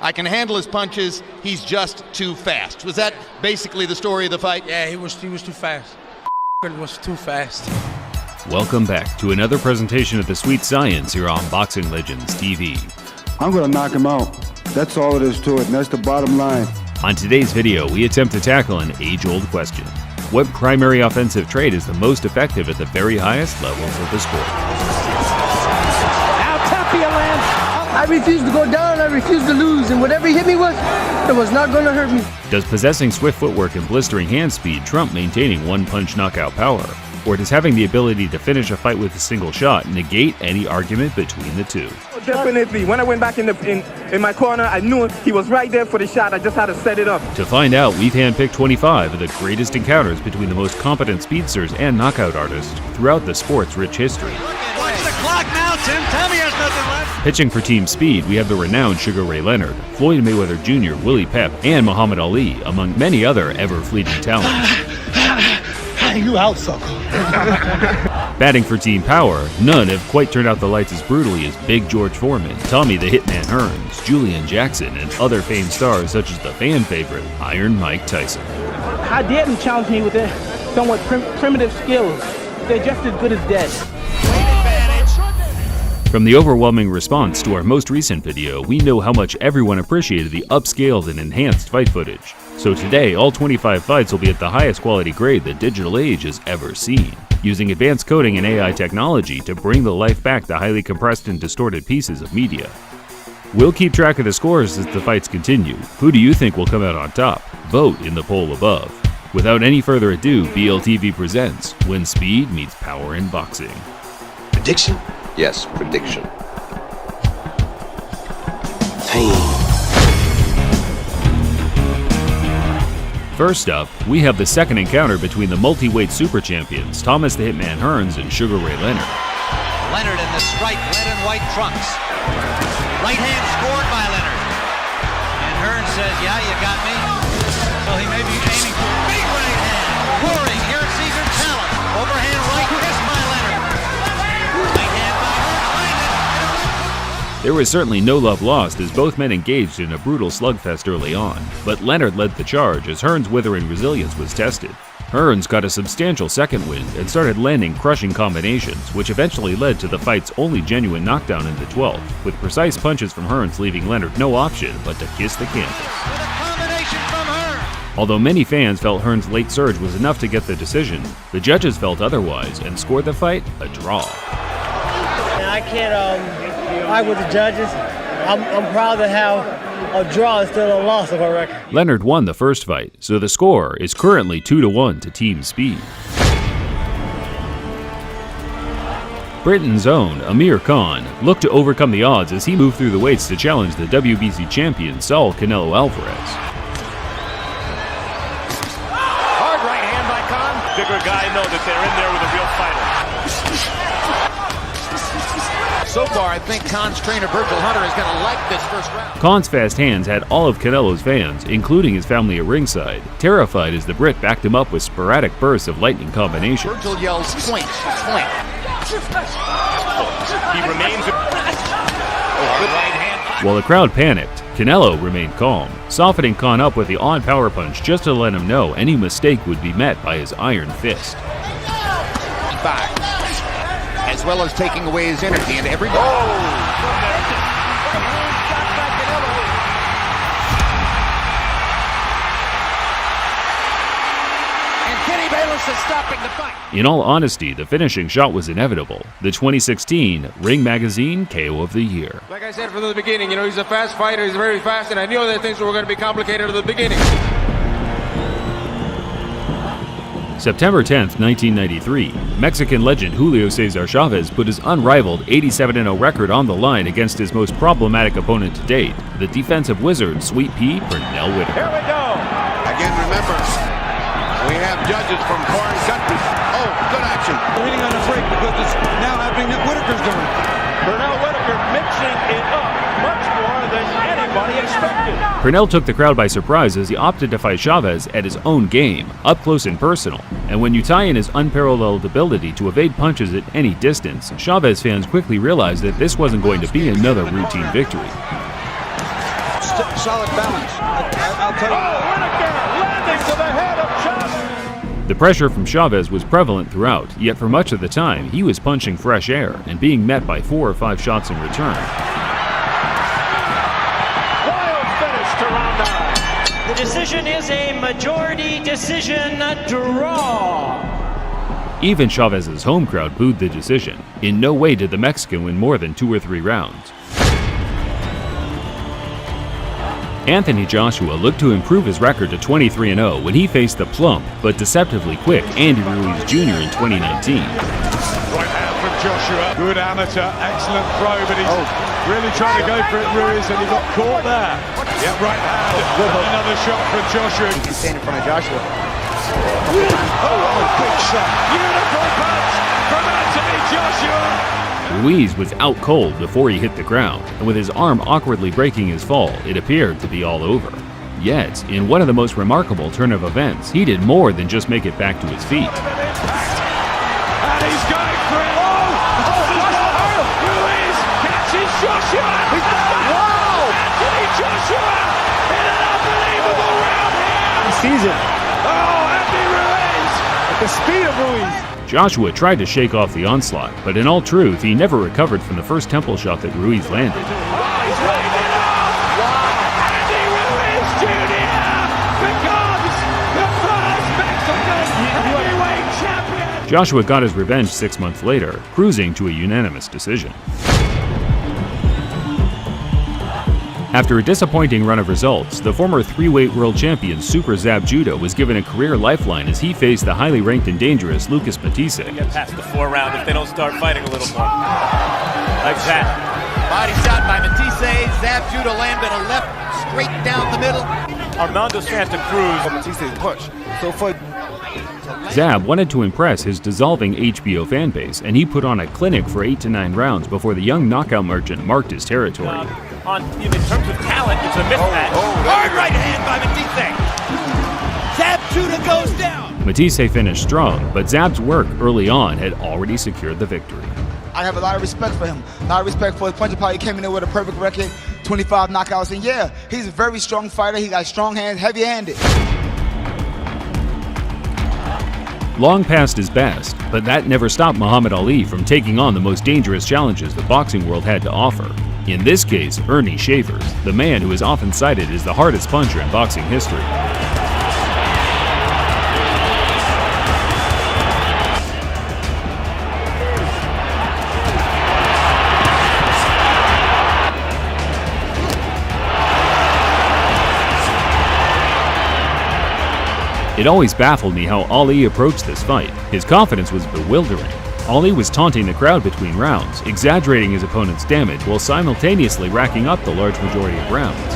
I can handle his punches. He's just too fast. Was that basically the story of the fight? Yeah, he was too fast. Was too fast. Welcome back to another presentation of the sweet science here on Boxing Legends TV. I'm going to knock him out. That's all it is to it, and that's the bottom line. On today's video, we attempt to tackle an age-old question. What primary offensive trait is the most effective at the very highest levels of the sport? Now Tapia lands. I refuse to go down, I refuse to lose, and whatever he hit me with, it was not going to hurt me. Does possessing swift footwork and blistering hand speed trump maintaining one-punch knockout power? Or does having the ability to finish a fight with a single shot negate any argument between the two? Definitely. When I went back in my corner, I knew he was right there for the shot. I just had to set it up. To find out, we've handpicked 25 of the greatest encounters between the most competent speedsters and knockout artists throughout the sport's rich history. Watch the clock now, Tim. Tell me there's nothing left. Pitching for Team Speed, we have the renowned Sugar Ray Leonard, Floyd Mayweather Jr., Willie Pep, and Muhammad Ali, among many other ever-fleeting talents. You out, sucker. Batting for Team Power, none have quite turned out the lights as brutally as Big George Foreman, Tommy the Hitman Hearns, Julian Jackson, and other famed stars such as the fan favorite Iron Mike Tyson. How dare them challenge me with their somewhat primitive skills? They're just as good as dead. From the overwhelming response to our most recent video, we know how much everyone appreciated the upscaled and enhanced fight footage. So today, all 25 fights will be at the highest quality grade the digital age has ever seen, using advanced coding and AI technology to bring the life back to highly compressed and distorted pieces of media. We'll keep track of the scores as the fights continue. Who do you think will come out on top? Vote in the poll above. Without any further ado, BLTV presents When Speed Meets Power in Boxing. Prediction? Yes, prediction. Pain. First up, we have the second encounter between the multi-weight super champions Thomas the Hitman Hearns and Sugar Ray Leonard. Leonard in the striped red and white trunks. Right hand scored by Leonard. And Hearns says, yeah, you got me. Well, he may be aiming for a big right hand. Roaring, here at Caesar Challenge. Overhand right kiss by Leonard. Right hand by Hearns. There was certainly no love lost as both men engaged in a brutal slugfest early on, but Leonard led the charge as Hearns' withering resilience was tested. Hearns got a substantial second wind and started landing crushing combinations, which eventually led to the fight's only genuine knockdown in the 12th, with precise punches from Hearns leaving Leonard no option but to kiss the canvas. With a combination from Hearns. Although many fans felt Hearns' late surge was enough to get the decision, the judges felt otherwise and scored the fight a draw. I can't argue with the judges. I'm proud to have a draw instead of a loss of a record. Leonard won the first fight, so the score is currently 2-1 to Team Speed. Britain's own Amir Khan looked to overcome the odds as he moved through the weights to challenge the WBC champion Saul Canelo Alvarez. Hard right hand by Khan. Bigger guy know that they're in there with a real fighter. So far, I think Khan's trainer Virgil Hunter is going to like this first round. Khan's fast hands had all of Canelo's fans, including his family at ringside, terrified as the Brit backed him up with sporadic bursts of lightning combinations. Virgil yells, point, point. He remains good right hand. While the crowd panicked, Canelo remained calm, softening Khan up with the odd power punch just to let him know any mistake would be met by his iron fist. Back. As well as taking away his energy and every ball. And Kenny Bayless is stopping the fight. In all honesty, the finishing shot was inevitable. The 2016 Ring Magazine KO of the Year. Like I said from the beginning, he's a fast fighter. He's very fast, and I knew that things were going to be complicated at the beginning. September 10th, 1993, Mexican legend Julio Cesar Chavez put his unrivaled 87-0 record on the line against his most problematic opponent to date, the defensive wizard Sweet Pea Pernell Whitaker. Here we go. Again, remember, we have judges from foreign countries. Oh, good action. Waiting on a break because it's now happening that Whitaker's doing. Pernell Whitaker mixing it up much more than anybody expected. Pernell took the crowd by surprise as he opted to fight Chavez at his own game, up close and personal. And when you tie in his unparalleled ability to evade punches at any distance, Chavez fans quickly realized that this wasn't going to be another routine victory. solid balance. I'll tell you. Oh, Whitaker landing to the head of Chavez. The pressure from Chavez was prevalent throughout, yet for much of the time, he was punching fresh air and being met by 4 or 5 shots in return. Wild finish to round 9. The decision is a majority decision, a draw. Even Chavez's home crowd booed the decision. In no way did the Mexican win more than 2 or 3 rounds. Anthony Joshua looked to improve his record to 23-0 when he faced the plump but deceptively quick Andy Ruiz Jr. in 2019. Right hand from Joshua. Good amateur, excellent throw, but he's really trying to go for it, Ruiz, and he got caught there. Yeah, right hand. Another shot from Joshua. You can stand in front of Joshua. Oh, big shot. Beautiful punch from Anthony Joshua. Ruiz was out cold before he hit the ground, and with his arm awkwardly breaking his fall, it appeared to be all over. Yet, in one of the most remarkable turn of events, he did more than just make it back to his feet. And he's going for it. Ruiz catches Joshua. Wow! Anthony Joshua in an unbelievable round here. He sees it. Oh, Andy Ruiz. At the speed of Ruiz. Joshua tried to shake off the onslaught, but in all truth, he never recovered from the first temple shot that Ruiz landed. Oh, he's waving it off. Wow. Andy Ruiz Jr. becomes the first Mexican heavyweight champion. Joshua got his revenge 6 months later, cruising to a unanimous decision. After a disappointing run of results, the former 3-weight world champion Super Zab Judah was given a career lifeline as he faced the highly ranked and dangerous Lucas Matisse. Get past the 4 round if they don't start fighting a little more. Like that. Body shot by Matisse. Zab Judah landed a left straight down the middle. Armando Santa Cruz. Matisse's push. So for Zab wanted to impress his dissolving HBO fan base, and he put on a clinic for 8 to 9 rounds before the young knockout merchant marked his territory. In terms of talent, it's a mismatch. hard right hand by Matisse. Zab Judah goes down. Matisse finished strong, but Zab's work early on had already secured the victory. I have a lot of respect for him. A lot of respect for his punching power. He came in there with a perfect record, 25 knockouts, and yeah, he's a very strong fighter. He got strong hands, heavy-handed. Long past his best, but that never stopped Muhammad Ali from taking on the most dangerous challenges the boxing world had to offer. In this case, Ernie Shavers, the man who is often cited as the hardest puncher in boxing history. It always baffled me how Ali approached this fight. His confidence was bewildering. Ali was taunting the crowd between rounds, exaggerating his opponent's damage while simultaneously racking up the large majority of rounds.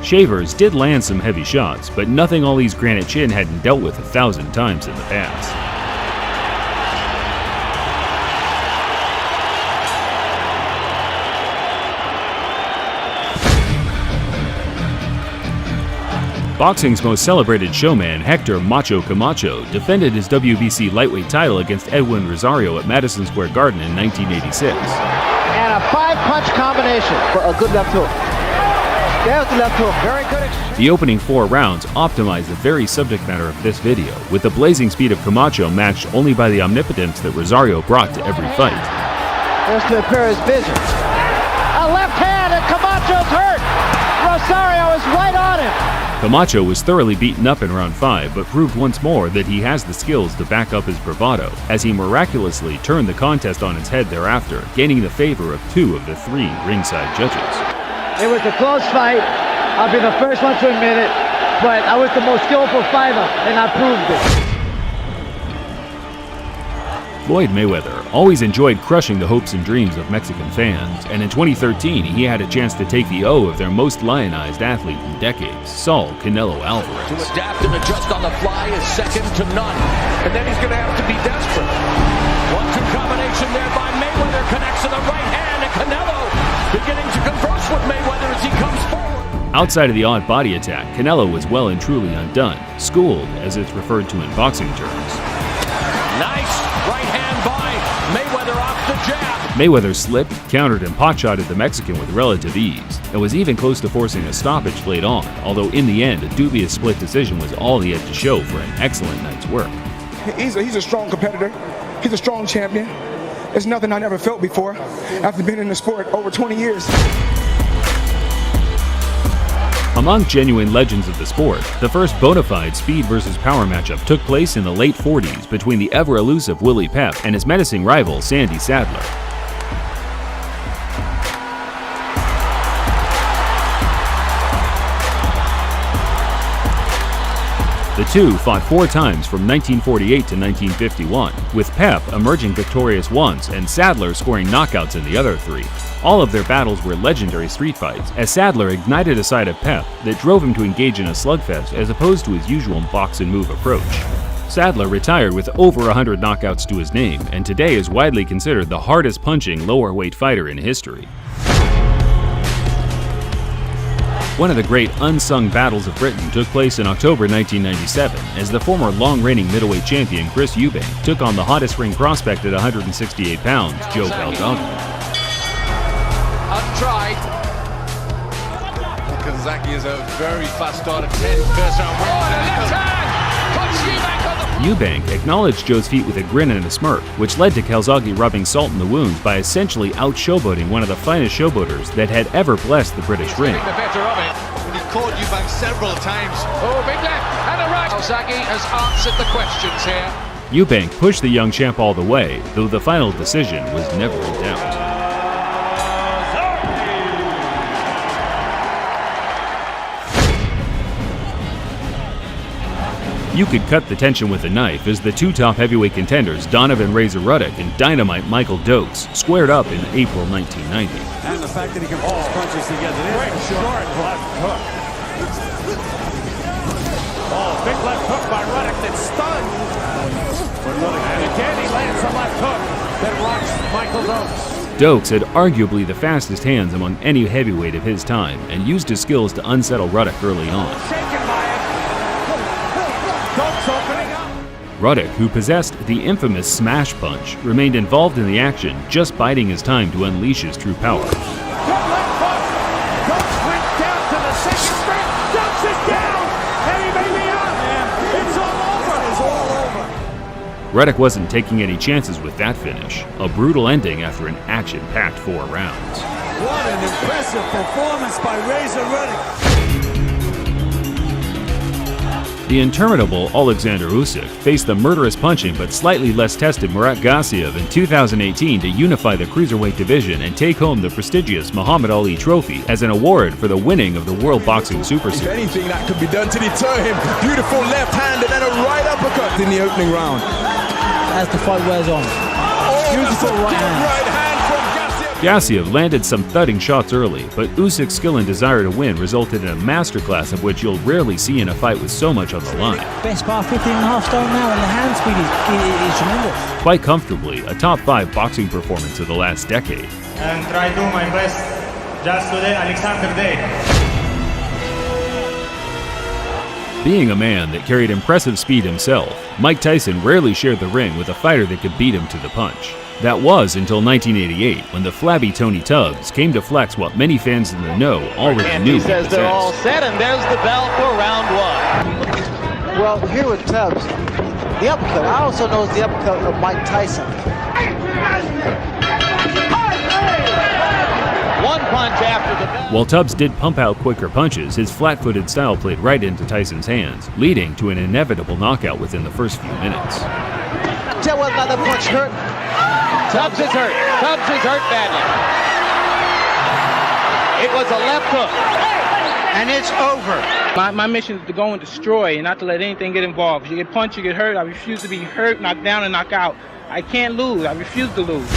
Shavers did land some heavy shots, but nothing Ali's granite chin hadn't dealt with 1,000 times in the past. Boxing's most celebrated showman, Hector Macho Camacho, defended his WBC lightweight title against Edwin Rosario at Madison Square Garden in 1986. And a 5-punch combination for a good left hook. There's the left hook. Very good exchange. The opening 4 rounds optimized the very subject matter of this video, with the blazing speed of Camacho matched only by the omnipotence that Rosario brought to every fight. There's to impair his vision. A left hand and Camacho's hurt. Rosario is right on him. Camacho was thoroughly beaten up in round 5, but proved once more that he has the skills to back up his bravado, as he miraculously turned the contest on its head thereafter, gaining the favor of 2 of the 3 ringside judges. It was a close fight. I'll be the first one to admit it, but I was the most skillful fighter, and I proved it. Floyd Mayweather always enjoyed crushing the hopes and dreams of Mexican fans, and in 2013 he had a chance to take the O of their most lionized athlete in decades, Saul Canelo Alvarez. To adapt and adjust on the fly is second to none, and then he's going to have to be desperate. 1-2 combination there by Mayweather, connects to the right hand, and Canelo beginning to converse with Mayweather as he comes forward. Outside of the odd body attack, Canelo was well and truly undone, schooled as it's referred to in boxing terms. Nice right hand by Mayweather off the jab. Mayweather slipped, countered, and potshotted the Mexican with relative ease, and was even close to forcing a stoppage late on, although in the end, a dubious split decision was all he had to show for an excellent night's work. He's a strong competitor. He's a strong champion. It's nothing I never felt before after being in the sport over 20 years. Among genuine legends of the sport, the first bona fide speed versus power matchup took place in the late 40s between the ever-elusive Willie Pep and his menacing rival Sandy Sadler. The two fought 4 times from 1948 to 1951, with Pep emerging victorious once and Sadler scoring knockouts in the other 3. All of their battles were legendary street fights, as Sadler ignited a side of Pep that drove him to engage in a slugfest as opposed to his usual box and move approach. Sadler retired with over 100 knockouts to his name, and today is widely considered the hardest punching lower weight fighter in history. One of the great unsung battles of Britain took place in October 1997 as the former long-reigning middleweight champion Chris Eubank took on the hottest ring prospect at 168 pounds, Joe Calzaghe. Untried. Calzaghe is a very fast start at 10 first round win. Oh, and a left hand! Puts Eubank on the... Eubank acknowledged Joe's feat with a grin and a smirk, which led to Calzaghe rubbing salt in the wounds by essentially out-showboating one of the finest showboaters that had ever blessed the British ring. The better of it. He caught Eubank several times. Oh, big left and a right. Calzaghe has answered the questions here. Eubank pushed the young champ all the way, though the final decision was never in doubt. You could cut the tension with a knife as the 2 top heavyweight contenders, Donovan Razor Ruddock and Dynamite Michael Dokes, squared up in April 1990. And the fact that he can put his punches together. Great short left hook. Oh, big left hook by Ruddock that stunned. And again he lands a left hook that rocks Michael Dokes. Dokes had arguably the fastest hands among any heavyweight of his time and used his skills to unsettle Ruddock early on. Ruddock, who possessed the infamous smash punch, remained involved in the action, just biding his time to unleash his true power. Ruddock wasn't taking any chances with that finish, a brutal ending after an action-packed 4 rounds. What an impressive performance by Razor Ruddock. The interminable Alexander Usyk faced the murderous punching but slightly less tested Murat Gassiev in 2018 to unify the cruiserweight division and take home the prestigious Muhammad Ali Trophy as an award for the winning of the World Boxing Super Series. If anything that could be done to deter him, beautiful left hand and then a right uppercut in the opening round. As the fight wears on. Beautiful right hand. Gassiev landed some thudding shots early, but Usyk's skill and desire to win resulted in a masterclass of which you'll rarely see in a fight with so much on the line. Best bar 15.5 stone now, and the hand speed is tremendous. Quite comfortably, a top 5 boxing performance of the last decade. And try to do my best just today, Alexander Day. Being a man that carried impressive speed himself, Mike Tyson rarely shared the ring with a fighter that could beat him to the punch. That was until 1988, when the flabby Tony Tubbs came to flex what many fans in the know already knew he says they're all set, and there's the bell for round 1. Well, here with Tubbs, the uppercut. I also know the uppercut of Mike Tyson. One punch after the bell. While Tubbs did pump out quicker punches, his flat-footed style played right into Tyson's hands, leading to an inevitable knockout within the first few minutes. Tell what another punch hurt. Tubbs is hurt. Tubbs is hurt badly. It was a left hook. And it's over. My mission is to go and destroy and not to let anything get involved. If you get punched, you get hurt. I refuse to be hurt, knocked down, and knocked out. I can't lose. I refuse to lose.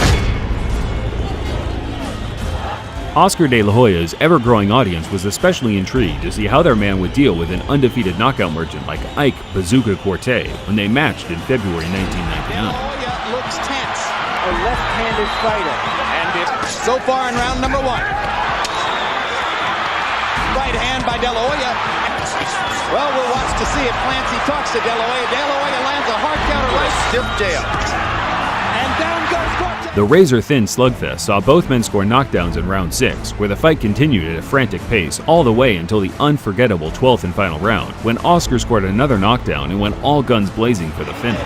Oscar De La Hoya's ever-growing audience was especially intrigued to see how their man would deal with an undefeated knockout merchant like Ike Bazooka Corte when they matched in February 1999. Looks tense. A left-handed fighter. And it's so far in round number 1. Right hand by De La Hoya. Well, we'll watch to see if Clancy talks to De La Hoya. De La Hoya lands a hard counter right. Stiff jail. And The razor-thin slugfest saw both men score knockdowns in round 6, where the fight continued at a frantic pace all the way until the unforgettable 12th and final round, when Oscar scored another knockdown and went all guns blazing for the finish.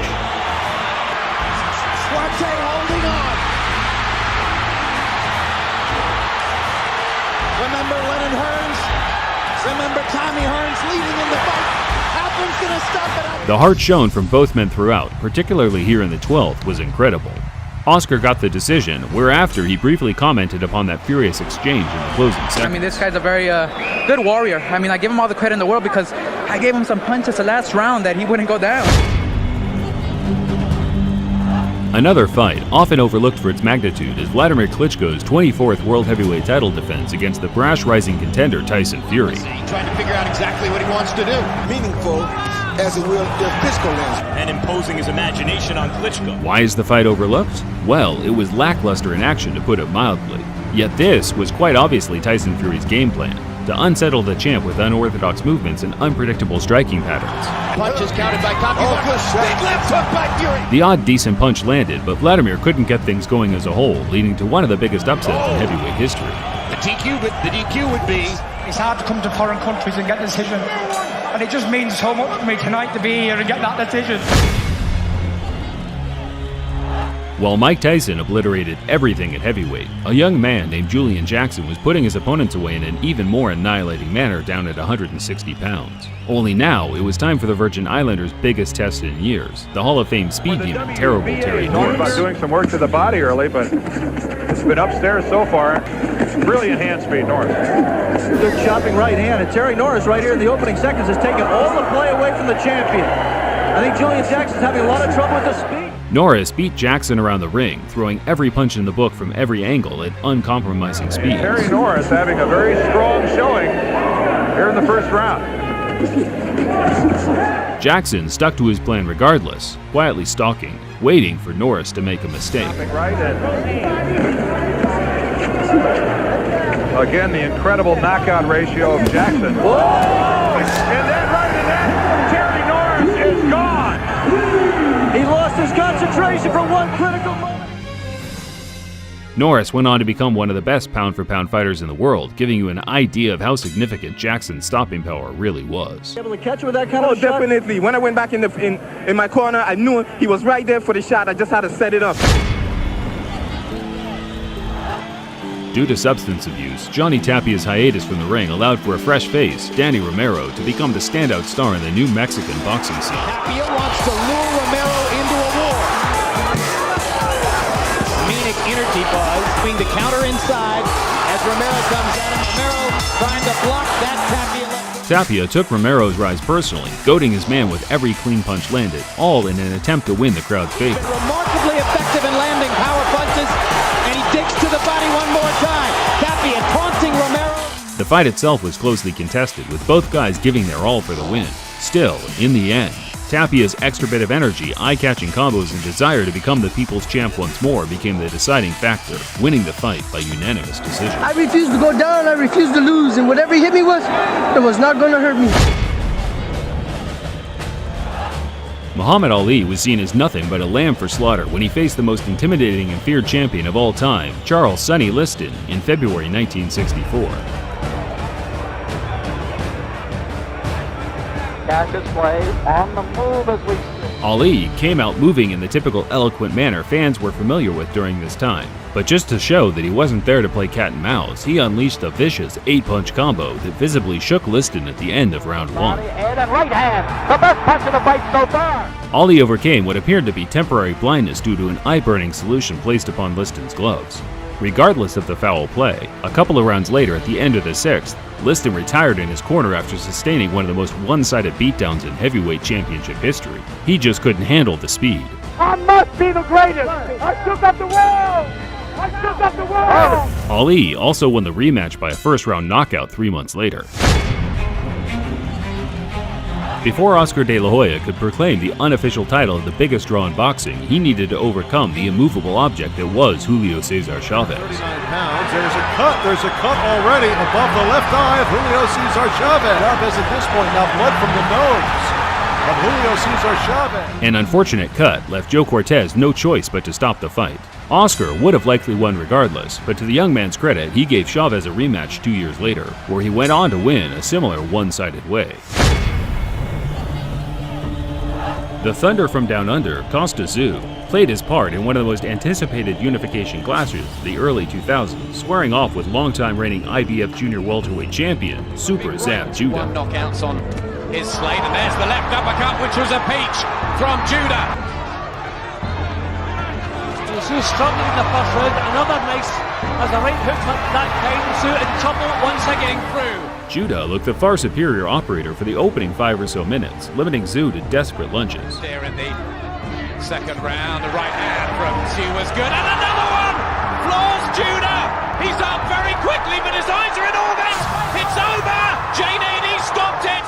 Duarte holding on. Remember Lennon Hearns? Remember Tommy Hearns leading in the fight? Halpin's gonna stop it. The heart shown from both men throughout, particularly here in the 12th, was incredible. Oscar got the decision, whereafter he briefly commented upon that furious exchange in the closing segment. I mean, this guy's a very good warrior. I mean, I give him all the credit in the world because I gave him some punches the last round that he wouldn't go down. Another fight, often overlooked for its magnitude, is Vladimir Klitschko's 24th World Heavyweight title defense against the brash rising contender Tyson Fury. Trying to figure out exactly what he wants to do. Meaningful as it will if Klitschko lands. And imposing his imagination on Klitschko. Why is the fight overlooked? Well, it was lackluster in action, to put it mildly. Yet this was quite obviously Tyson Fury's game plan, to unsettle the champ with unorthodox movements and unpredictable striking patterns. Punches counted by Copy. Big left hook by Fury. The odd decent punch landed, but Vladimir couldn't get things going as a whole, leading to one of the biggest upsets in heavyweight history. The DQ would be... It's hard to come to foreign countries and get a decision. And it just means so much to me tonight to be here and get that decision. While Mike Tyson obliterated everything at heavyweight, a young man named Julian Jackson was putting his opponents away in an even more annihilating manner down at 160 pounds. Only now, it was time for the Virgin Islanders' biggest test in years, the Hall of Fame speed demon, terrible Terry Norris. About doing some work to the body early, but it's been upstairs so far. Brilliant hand speed, Norris. Good chopping right hand, and Terry Norris right here in the opening seconds has taken all the play away from the champion. I think Julian Jackson's having a lot of trouble with the speed. Norris beat Jackson around the ring, throwing every punch in the book from every angle at uncompromising speed. Terry Norris having a very strong showing here in the first round. Jackson stuck to his plan regardless, quietly stalking, waiting for Norris to make a mistake. Right again, the incredible knockout ratio of Jackson. Whoa! And then right in that, Terry Norris is gone. He lost his concentration for one critical moment. Norris went on to become one of the best pound-for-pound fighters in the world, giving you an idea of how significant Jackson's stopping power really was. Able to catch with that kind of shot? Definitely. When I went back in my corner, I knew he was right there for the shot. I just had to set it up. Due to substance abuse, Johnny Tapia's hiatus from the ring allowed for a fresh face, Danny Romero, to become the standout star in the new Mexican boxing scene. Tapia wants to lure Romero into a war. Scenic energy buzz, between the counter inside as Romero comes at him. Romero trying to block that Tapia. Tapia took Romero's rise personally, goading his man with every clean punch landed, all in an attempt to win the crowd's favor. Remarkably effective in landing power punches, and he digs to the body one more time. Tapia taunting Romero. The fight itself was closely contested, with both guys giving their all for the win. Still, in the end, Tapia's extra bit of energy, eye-catching combos, and desire to become the people's champ once more became the deciding factor, winning the fight by unanimous decision. I refuse to go down, I refuse to lose, and whatever he hit me with, it was not going to hurt me. Muhammad Ali was seen as nothing but a lamb for slaughter when he faced the most intimidating and feared champion of all time, Charles "Sonny" Liston, in February 1964. Cassius Clay on the move as we see. Ali came out moving in the typical eloquent manner fans were familiar with during this time. But just to show that he wasn't there to play cat and mouse, he unleashed a vicious 8-punch combo that visibly shook Liston at the end of round 1. Head and right hand, the best punch of the fight so far. Ali overcame what appeared to be temporary blindness due to an eye-burning solution placed upon Liston's gloves. Regardless of the foul play, a couple of rounds later at the end of the 6th, Liston retired in his corner after sustaining one of the most one-sided beatdowns in heavyweight championship history. He just couldn't handle the speed. I must be the greatest! I shook up the world! I shook up the world! Ali also won the rematch by a first-round knockout 3 months later. Before Oscar De La Hoya could proclaim the unofficial title of the biggest draw in boxing, he needed to overcome the immovable object that was Julio Cesar Chavez. 39 pounds. There's a cut already above the left eye of Julio Cesar Chavez. Chavez at this point now blood from the nose. of Julio Cesar Chavez. An unfortunate cut left Joe Cortez no choice but to stop the fight. Oscar would have likely won regardless, but to the young man's credit, he gave Chavez a rematch 2 years later, where he went on to win a similar one-sided way. The Thunder from Down Under, Costa Tszyu, played his part in one of the most anticipated unification clashes of the early 2000s, squaring off with longtime reigning IBF Junior welterweight champion, Super Zab Judah. One knockouts on his slate, and there's the left uppercut, which was a peach from Judah. Tszyu struggling in the first round, another nice as a right hook that time, Tszyu in trouble once again through. Judah looked the far superior operator for the opening 5 or so minutes, limiting Tszyu to desperate lunges. There in the second round, the right hand from Tszyu was good, and another one! Floors Judah! He's up very quickly, but his eyes are in orbit! It's over! J-Nady stopped it!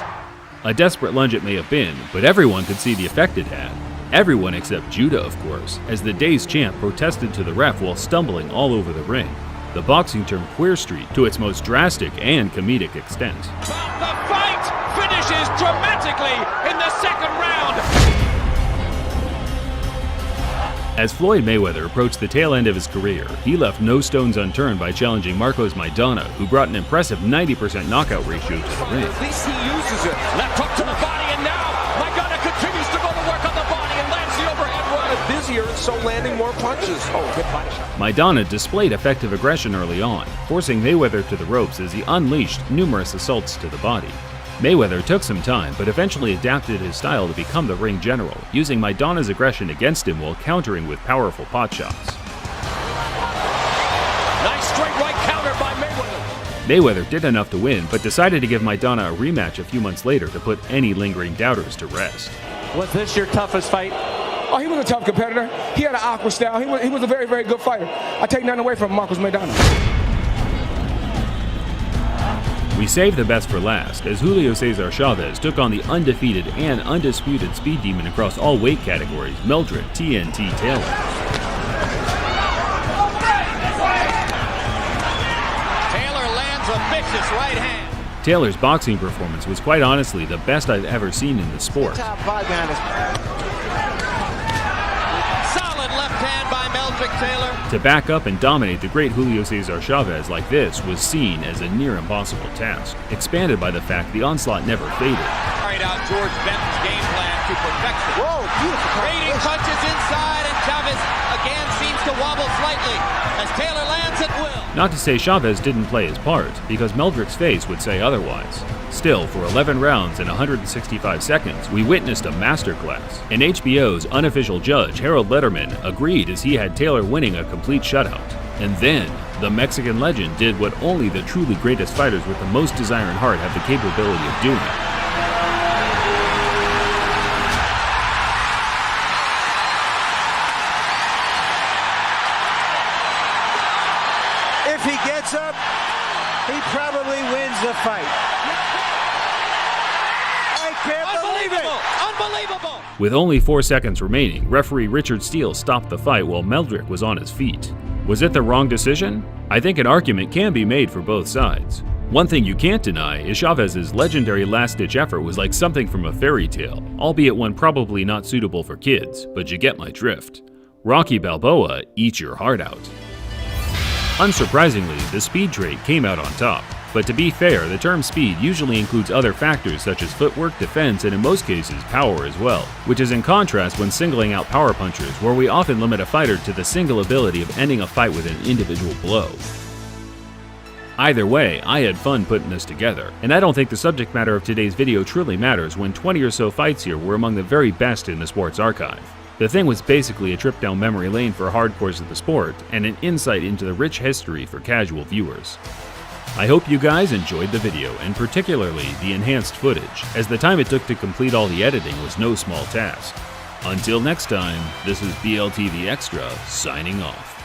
A desperate lunge it may have been, but everyone could see the effect it had. Everyone except Judah, of course, as the day's champ protested to the ref while stumbling all over the ring. The boxing term Queer Street to its most drastic and comedic extent. But the fight finishes dramatically in the second round! As Floyd Mayweather approached the tail end of his career, he left no stones unturned by challenging Marcos Maidana, who brought an impressive 90% knockout ratio to the ring. At least he uses it. Left hook to the body, and now Maidana continues to go to work on the body and lands the overhead one. Busier, and so landing more punches. Oh, good body shot. Maidana displayed effective aggression early on, forcing Mayweather to the ropes as he unleashed numerous assaults to the body. Mayweather took some time, but eventually adapted his style to become the ring general, using Maidana's aggression against him while countering with powerful pot shots. Nice straight right counter by Mayweather. Mayweather did enough to win, but decided to give Maidana a rematch a few months later to put any lingering doubters to rest. Was this your toughest fight? Oh, he was a tough competitor. He had an awkward style. He was a very, very good fighter. I take nothing away from Marcos Maidana. We saved the best for last, as Julio Cesar Chavez took on the undefeated and undisputed speed demon across all weight categories, Meldrick TNT Taylor. Taylor lands a vicious right hand. Taylor's boxing performance was quite honestly the best I've ever seen in the sport. Top 5 behind us. Solid left hand by Meldrick Taylor. To back up and dominate the great Julio Cesar Chavez like this was seen as a near impossible task, expanded by the fact the onslaught never faded. Carried out George Benton's game plan to perfection. Whoa, beautiful. Trading punches inside, and Chavez again seems to wobble slightly as Taylor lands at will. Not to say Chavez didn't play his part, because Meldrick's face would say otherwise. Still, for 11 rounds and 165 seconds, we witnessed a masterclass. And HBO's unofficial judge, Harold Letterman, agreed as he had Taylor winning a complete shutout. And then, the Mexican legend did what only the truly greatest fighters with the most desire and heart have the capability of doing. If he gets up, he probably wins the fight. I can't believe it! Unbelievable! With only 4 seconds remaining, referee Richard Steele stopped the fight while Meldrick was on his feet. Was it the wrong decision? I think an argument can be made for both sides. One thing you can't deny is Chavez's legendary last-ditch effort was like something from a fairy tale, albeit one probably not suitable for kids, but you get my drift. Rocky Balboa, eat your heart out. Unsurprisingly, the speed trait came out on top. But to be fair, the term speed usually includes other factors such as footwork, defense, and in most cases, power as well, which is in contrast when singling out power punchers, where we often limit a fighter to the single ability of ending a fight with an individual blow. Either way, I had fun putting this together, and I don't think the subject matter of today's video truly matters when 20 or so fights here were among the very best in the sports archive. The thing was basically a trip down memory lane for hardcores of the sport, and an insight into the rich history for casual viewers. I hope you guys enjoyed the video, and particularly the enhanced footage, as the time it took to complete all the editing was no small task. Until next time, this is BLTV Extra, signing off.